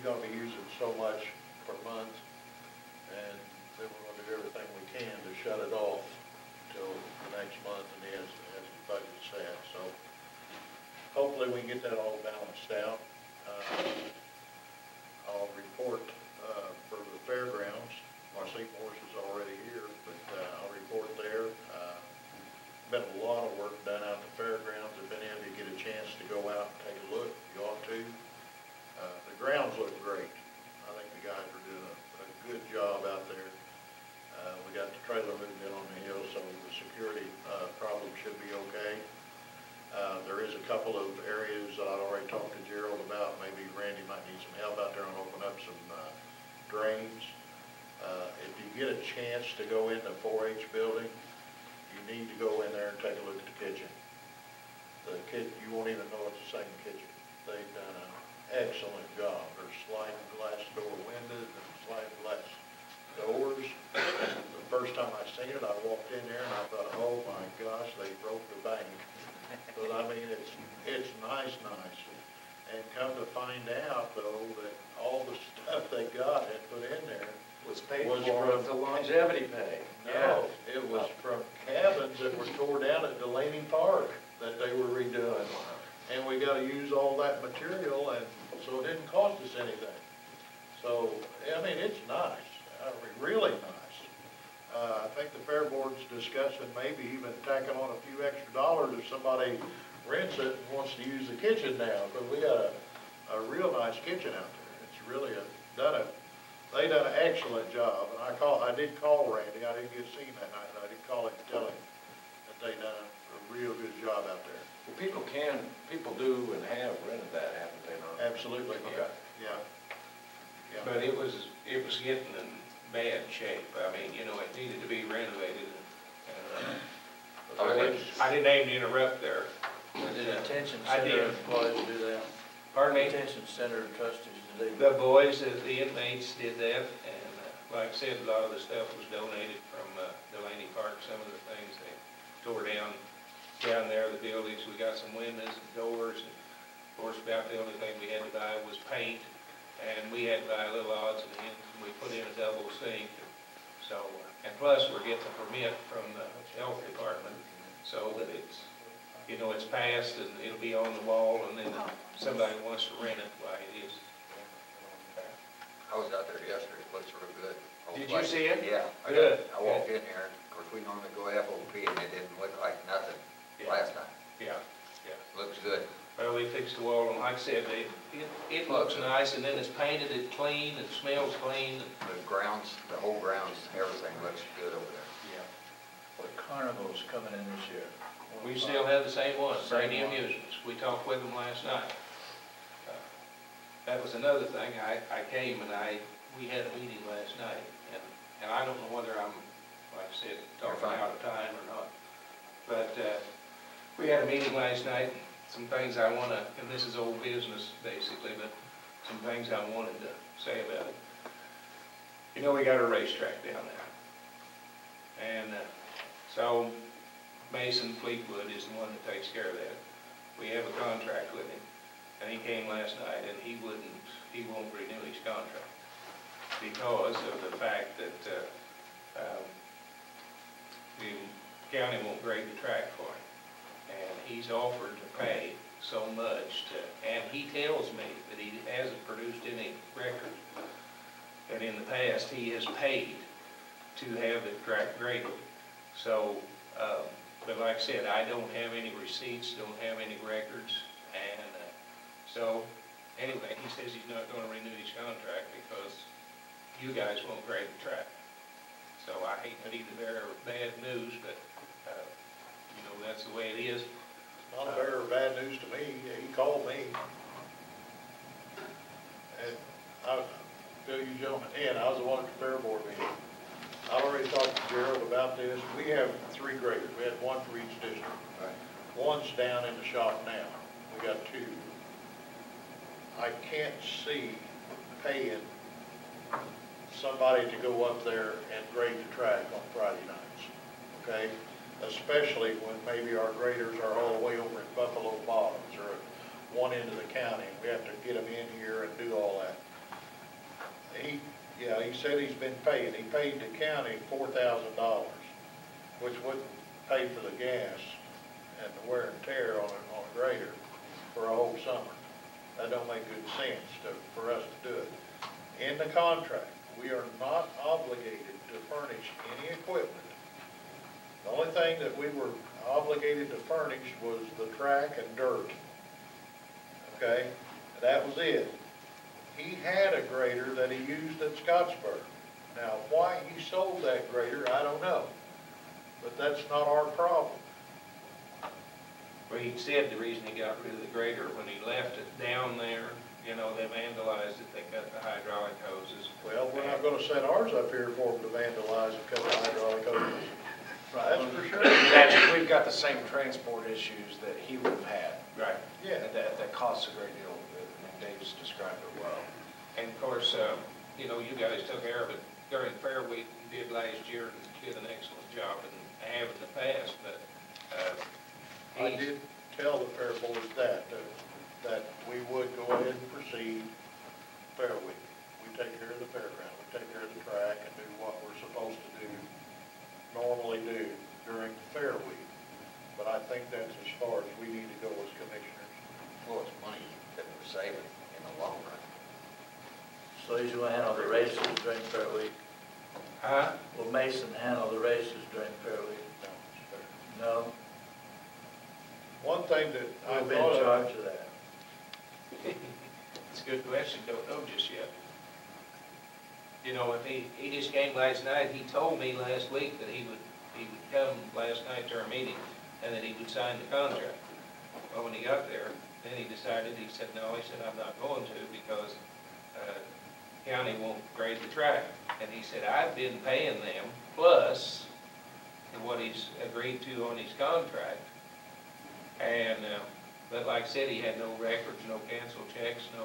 gonna be using so much per month, and then we're gonna do everything we can to shut it off till the next month, and he has his budget set, so hopefully we can get that all balanced out. I'll report, for the fairgrounds. Marcy Morse is already here, but, I'll report there. Been a lot of work done out at the fairgrounds. If any of you get a chance to go out and take a look, you ought to. The grounds look great. I think the guys are doing a good job out there. We got the trailer moved in on the hill, so the security problem should be okay. There is a couple of areas that I'd already talked to Gerald about. Maybe Randy might need some help out there on opening up some drains. If you get a chance to go in the 4-H building, you need to go in there and take a look at the kitchen. You won't even know it's the same kitchen. They've done an excellent job. There's sliding glass door windows and sliding glass doors. The first time I seen it, I walked in there and I thought, oh my gosh, they broke the bank. But I mean, it's nice. And come to find out though, that all the stuff they got and put in there was paid for the longevity pay. No, it was from cabins that were tore down at Delaney Park that they were redoing. And we got to use all that material, and so it didn't cost us anything. So, I mean, it's nice, really nice. I think the Fair Board's discussing maybe even tacking on a few extra dollars if somebody rents it and wants to use the kitchen now, because we got a real nice kitchen out there. It's really they done an excellent job, and I did call Randy. I didn't get to see him that night, but I did call him and tell him that they done a real good job out there. Well, people do and have rented that, haven't they not? Absolutely, okay. Yeah. But it was getting in bad shape. I mean, you know, it needed to be renovated. I didn't aim to interrupt there. The detention center employees do that. Pardon me? Detention center trustees do. The boys, the inmates did that, and like I said, a lot of the stuff was donated from Delaney Park. Some of the things they tore down there, the buildings. We got some windows and doors, and of course about the only thing we had to buy was paint, and we had to buy little odds and ends, and we put in a double sink. So, and plus we're getting a permit from the health department, so that it's, you know, it's passed and it'll be on the wall, and then if somebody wants to rent it, why it is. I was out there yesterday. It looks real good. Did you see it? Yeah. I walked in there. Of course, we normally go FOP, and it didn't look like nothing last time. Yeah. Looks good. Well, they fixed the wall, and like I said, it looks nice, and then it's painted, it's clean, it smells clean. The grounds, the whole grounds, everything looks good over there. Yeah. What carnival's coming in this year? We still have the same one, Brady Amusements. We talked with them last night. That was another thing. I came and we had a meeting last night, and I don't know whether I'm, like I said, talking out of time or not. But we had a meeting last night. Some things I want to, and this is old business basically, but some things I wanted to say about it. You know, we got a racetrack down there, and so Mason Fleetwood is the one that takes care of that. We have a contract with him, and he came last night, and he won't renew his contract because of the fact that the county won't grade the track for him, and he's offered to pay so much and he tells me that he hasn't produced any record that in the past he has paid to have the track graded. So, but like I said, I don't have any receipts, don't have any records, and so anyway, he says he's not going to renew his contract because you guys won't grade the track. So I hate to be the bearer of bad news, but you know, that's the way it is. Not a bearer of bad news to me. He called me, and I fill you gentlemen in. I was the one at the Fair Board meeting. I already talked to Gerald about this. We have 3 graders. We had one for each district. Right. One's down in the shop now. We got 2. I can't see paying somebody to go up there and grade the track on Friday nights, okay? Especially when maybe our graders are all the way over in Buffalo Bottoms or at one end of the county. We have to get them in here and do all that. he said he's been paying. He paid the county $4,000, which wouldn't pay for the gas and the wear and tear on a grader for a whole summer. That don't make good sense for us to do it. In the contract, we are not obligated to furnish any equipment. The only thing that we were obligated to furnish was the track and dirt. Okay, that was it. He had a grader that he used at Scottsburg. Now, why he sold that grader, I don't know. But that's not our problem. Well, he said the reason he got rid of the grader, when he left it down there, you know, they vandalized it, they cut the hydraulic hoses. Well, we're not gonna set ours up here for them to vandalize and cut the hydraulic hoses. That's for sure. Imagine, we've got the same transport issues that he would have had. Right. Yeah. That costs a great deal, and Dave's described it well. And of course, you know, you guys took care of it during Fair Week, you did last year, and did an excellent job, and have in the past, but, I did tell the fair board that we would go ahead and proceed Fair Week. We take care of the fairground, we take care of the track and do what we're supposed to do, normally do during the Fair Week. But I think that's as far as we need to go as commissioners. Well, it's money that we're saving in the long run. So he's gonna handle the races during Fair Week? huh? Will Mason handle the races during Fair Week? No? One thing that I I've been in thought of, charge of that. It's a good question, don't know just yet. You know, if he just came last night, he told me last week that he would come last night to our meeting, and that he would sign the contract. Well, when he got there, then he decided, he said, no, he said, I'm not going to, because, county won't grade the track. And he said, I've been paying them, plus what he's agreed to on his contract. And, but like I said, he had no records, no canceled checks, no,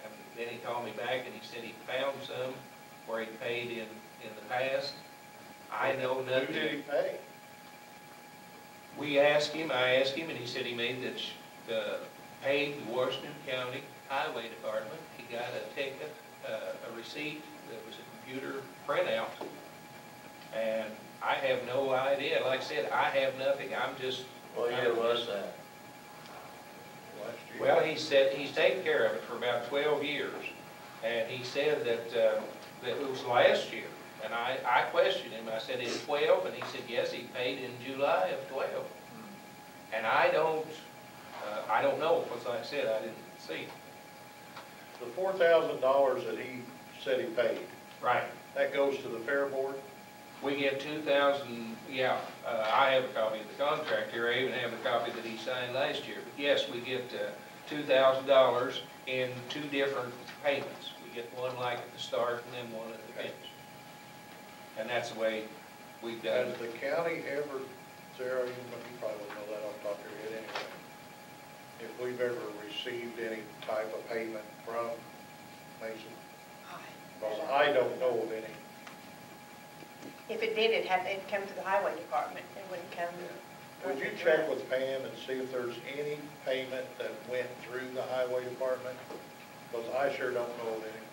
and then he called me back and he said he found some where he paid in the past. I know who nothing. did he pay? I asked him, and he said he made paid the Washington County Highway Department. He got a ticket, a receipt that was a computer printout. And I have no idea. Like I said, I have nothing. I'm just. What year was that? Last year. Well, he said he's taken care of it for about 12 years. And he said that it was last year. And I questioned him. I said, is it 12? And he said, yes, he paid in July of 12. And I don't know, because like I said, I didn't see it. The $4,000 that he said he paid, Right. that goes to the fair board? We get 2,000, yeah, I have a copy of the contract here. I even have a copy that he signed last year. But yes, we get $2,000 in 2 different payments. We get one like at the start and then one at the finish. And that's the way we've done Has it. the county ever, Sarah, you probably wouldn't know that off the top of your head anyway, if we've ever received any type of payment from Mason? Because I don't know of any. If it did, it'd come to the highway department, it wouldn't come. Would you check with Pam and see if there's any payment that went through the highway department? Because I sure don't know of any.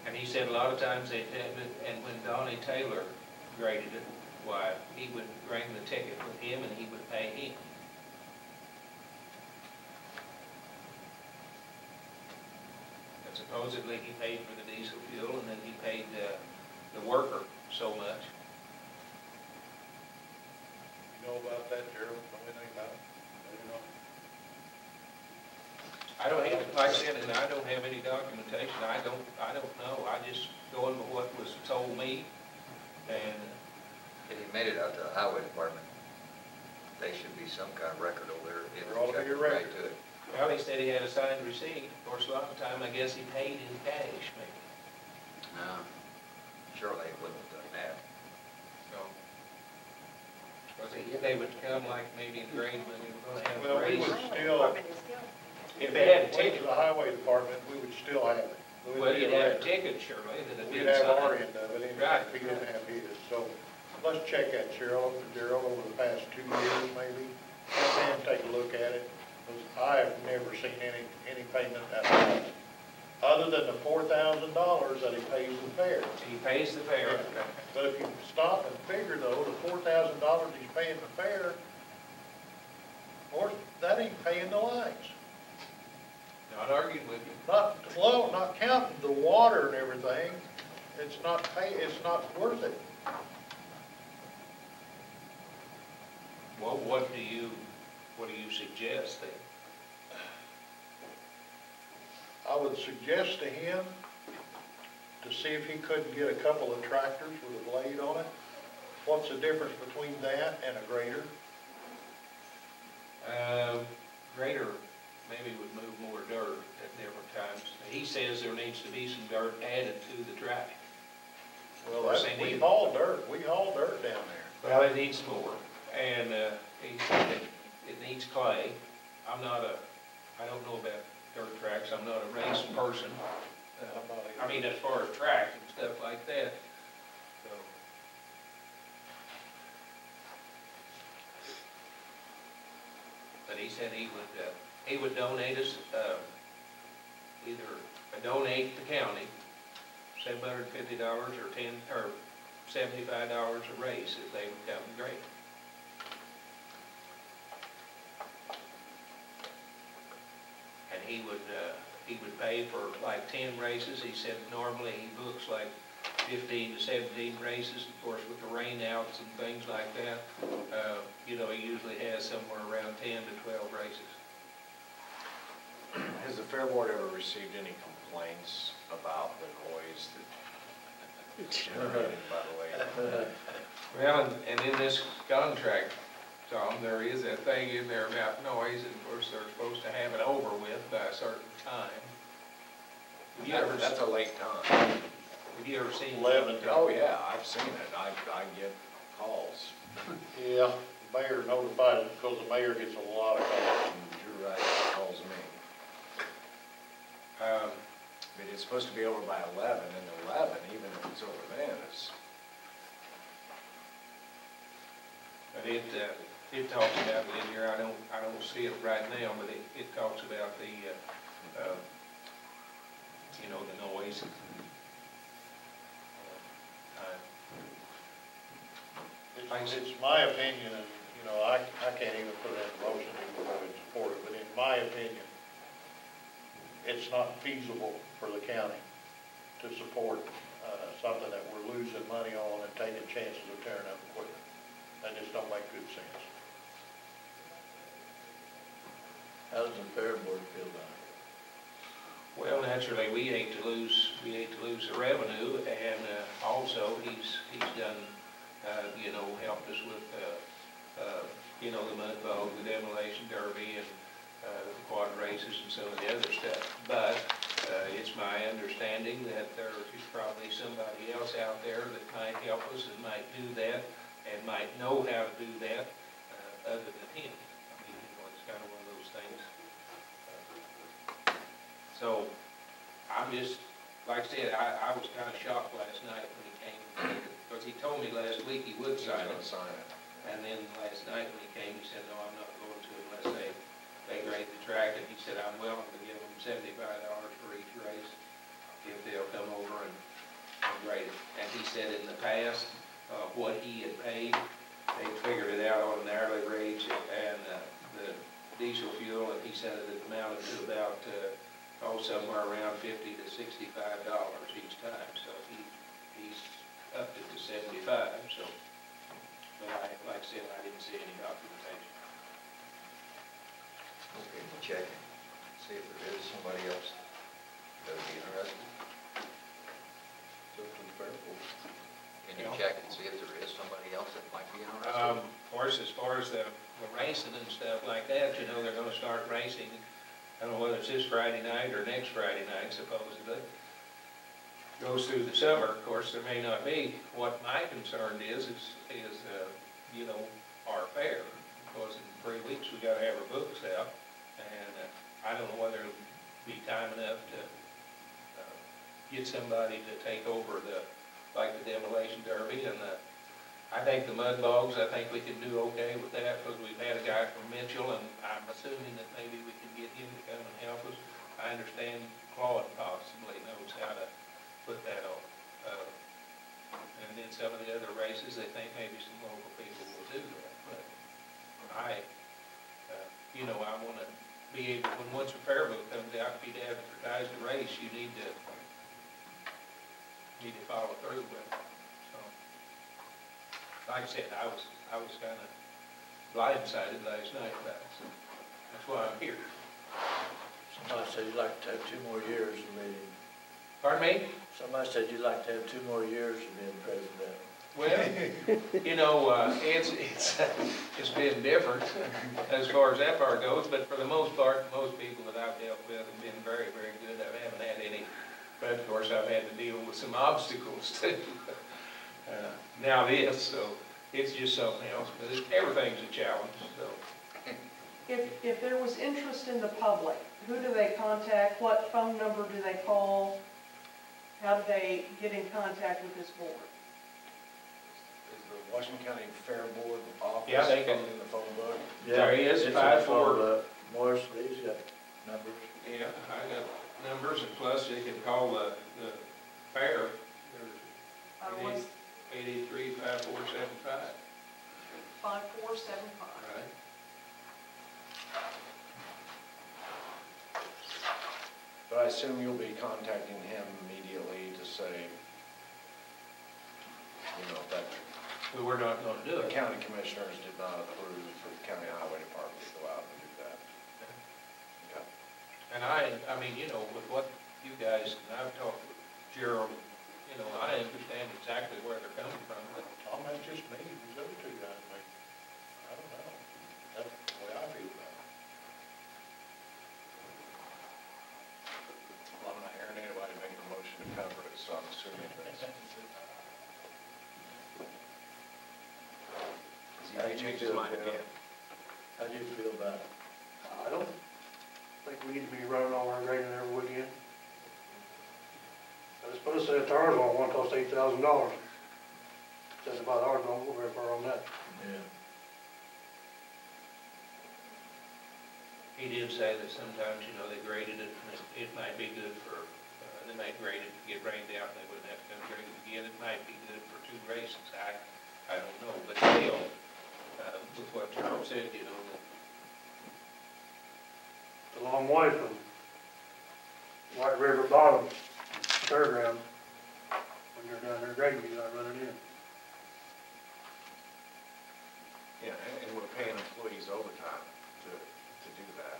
And he said a lot of times they did it, and when Donnie Taylor graded it, why, he would bring the ticket with him and he would pay him. And supposedly he paid for the diesel fuel and then he paid the worker so much. You know about that, Gerald? Know anything about it? You know? I don't have, like I said, and I don't have any documentation. I don't know. I just going by what was told me. And If he made it out to the highway department, they should be some kind of record over there. There ought to be a Right record. to it. well, he said he had a signed receipt. Of course, a lot of the time, I guess he paid in cash, maybe. No, surely he wouldn't have done that. So, they would come like maybe in grade when we were going to have Well, we raises. would Highway still, department is still. If they had a went to ticket, the highway department, we would still have it. We'd well, be you'd have a record. ticket surely that had We'd been have our signed. end of it, Right. if he didn't have his. So let's check that, Cheryl, over the past 2 years maybe. Have Pam take a look at it, because I have never seen any payment at all. other than the $4,000 that he pays the fair. He pays the fair. But if you stop and figure though, the $4,000 he's paying the fair, or that ain't paying the lights. Not arguing with you. Not counting the water and everything, it's not worth it. Well, what do you suggest then? I would suggest to him to see if he couldn't get a couple of tractors with a blade on it. What's the difference between that and a grader? Grader maybe would move more dirt at different times. He says there needs to be some dirt added to the track. Well, course, they we need- haul dirt down there. Well, it needs more, and he said it needs clay. I don't know about dirt tracks, I'm not a race person. I mean, as far as track and stuff like that. So. But he said he would donate us, either donate the county $750 or $75 a race if they would come and grade. And he would pay for like 10 races. He said normally he books like 15 to 17 races. Of course, with the rain outs and things like that, he usually has somewhere around 10 to 12 races. Has the Fair Board ever received any complaints about the noise that's generated by the way? Well, and in this contract, Tom, there is that thing in there about noise, and of course, they're supposed to have it over with by a certain time. That's a late time. Have you ever seen? 11. Oh, yeah, I've seen it. I get calls. Yeah, the mayor notified it because the mayor gets a lot of calls. You're right, it calls me. But it's supposed to be over by 11, and 11, even if it's over then, is... But it talks about it in here, I don't see it right now, but it talks about the, the noise. It's my opinion, and, I can't even put it in motion even though I support it, but in my opinion, it's not feasible for the county to support something that we're losing money on and taking chances of tearing up equipment. That just don't make good sense. How does the Fair Board feel about it? Well, naturally, we hate to lose the revenue, and also he's done, helped us with, the mud bog, the demolition derby, and the quad races and some of the other stuff. But it's my understanding that there is probably somebody else out there that might help us and might do that and might know how to do that other than him. I mean, it's kind of one of those things. So I'm just, like I said, I was kind of shocked last night when he came, because he told me last week he would sign it. And then last night when he came, he said, no, I'm not going to unless they grade the track. And he said, I'm willing to give them $75 for each race if they'll come over and grade it. And he said in the past, what he had paid, they figured it out on an hourly rate and the diesel fuel, and he said it amounted to about, somewhere around $50 to $65 each time. So he's upped it to 75. So, but like I said, I didn't see any documentation. Okay, we'll check and see if there is somebody else that would be interested. So to the Fair Board. Can you check and see if there is somebody else that might be interested? Of course, as far as the racing and stuff like that, they're going to start racing. I don't know whether it's this Friday night or next Friday night, supposedly. Goes through the summer, of course, there may not be. What my concern is our fair, because in 3 weeks we got to have our books out, and I don't know whether it'll be time enough to get somebody to take over the demolition derby, and I think the mud bogs, I think we can do okay with that, because we've had a guy from Mitchell, and I'm assuming that maybe we can get him to come and help us. I understand Claude possibly knows how to put that on. And then some of the other races, they think maybe some local people will do that, but I want to be able, once a fair book comes out, for you to advertise the race, you need to follow through with it. So, like I said, I was kind of blindsided last night about it, so that's why I'm here. Somebody said you'd like to have 2 more years of being, Pardon me? somebody said you'd like to have 2 more years of being president. Well, it's been different as far as that part goes, but for the most part, most people that I've dealt with have been very, very good. I haven't had any, but of course I've had to deal with some obstacles too. Now this, so it's just something else, but everything's a challenge, so. If there was interest in the public, who do they contact? What phone number do they call? How do they get in contact with this board? Is the Washington County Fair Board office Yeah, they can- in the phone book? There he is, It's in 5-4. the Morris, he's got numbers. Yeah, I got numbers, and plus they can call the fair. Was 883-5475. 5475. Right. But I assume you'll be contacting him immediately to say, that We're not going to do the it. county commissioners did not approve for the county highway department to go out and do that. Okay. And I mean, with what you guys, and I've talked with Gerald, I understand exactly where they're coming from, but Tom, that's just me, these other two guys, I don't know. That's the way I feel about it. Well, I'm not hearing anybody make a motion to cover it, so I'm assuming that's. He may change his mind again. How do you feel about it? I don't think we need to be running all our grading every weekend. I was supposed to say the tires on one cost $8,000. Says about ours, don't go very far on that. Yeah. he did say that sometimes, they graded it, and it might be good for, they might grade it to get rained out, and they wouldn't have to come grade it again. It might be good for 2 races. I don't know, but still, with what Charles said, that It's a long way from White River Bottom, Fairgrounds. When you're down there grading, you gotta run it in. Yeah, and we're paying employees overtime to do that.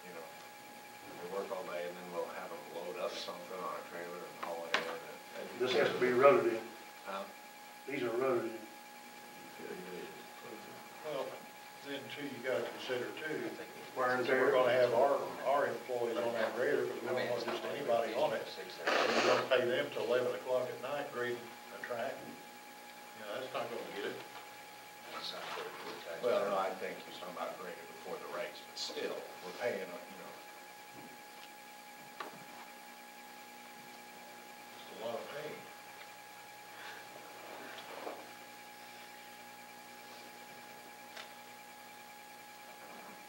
They work all day and then we'll have them load up something on a trailer and haul it in. This has to be rotted in. These are rotted in. Well, then too, you gotta consider too, Wear and we're tear. gonna have our employees on that grader, because we don't want just anybody on it. And you're gonna pay them till 11 o'clock at night grading a track. That's not gonna get it. Well, no, I think he's talking about grading before the race, but still, we're paying, It's a lot of pay.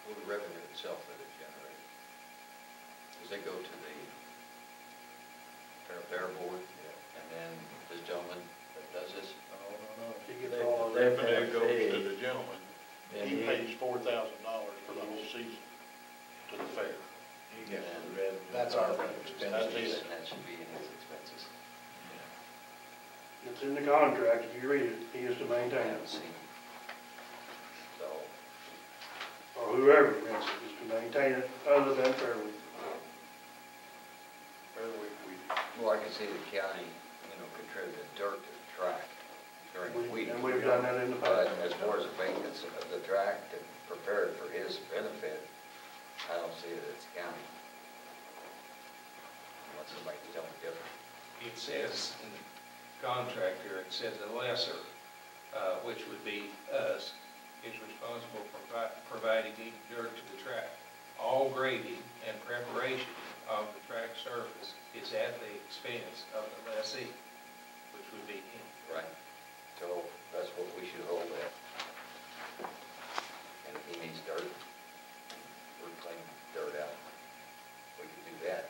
Well, the revenue itself that it generates, does it go to the fair board? And then this gentleman that does this? No. You get all of They that. pay a Revenue goes to fee. the gentleman. And He he- pays $4,000 for the whole season to the fair. He gets the revenue. that's our That's expenses. it. And that should be in his expenses. It's in the contract, if you read it, he is to I maintain haven't it. seen. So, Or whoever rents it is to maintain it, other than Fairweek. Fair Week, well, I can see the county, contributed dirt to the track during the week. And we've done that in the But past. as far as the maintenance of the track to prepare it for his benefit, I don't see that it's county. Unless somebody can tell me different. it says in the contract here, it says the lesser, which would be us, is responsible for providing the dirt to the track. All grading and preparation of the track surface is at the expense of the lessee, which would be him. Right. So that's what we should hold at. And if he needs dirt, we're cleaning dirt out. We can do that.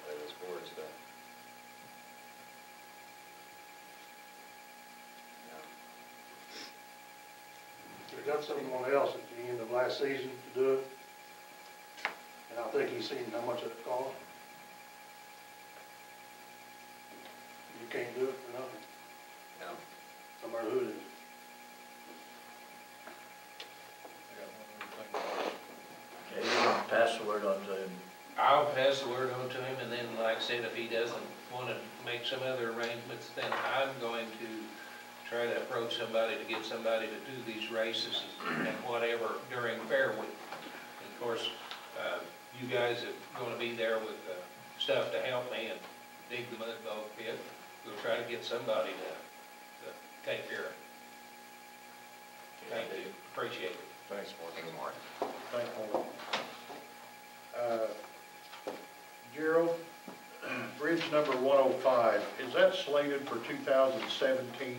they got someone else at the end of last season to do it. And I think he's seen how much it cost. You can't do it for nothing, No. no matter who it is. Okay, you can pass the word on to him. I'll pass the word on to him, and then, like I said, if he doesn't want to make some other arrangements, then I'm going to try to approach somebody to get somebody to do these races and whatever during Fair Week. And of course, you guys are going to be there with stuff to help me and dig the mud dog pit. We'll try to get somebody to take care of it. Thank you, appreciate it. Thanks, Mark. Thank you, Mark. Thank you. Gerald, bridge number 105, is that slated for 2017?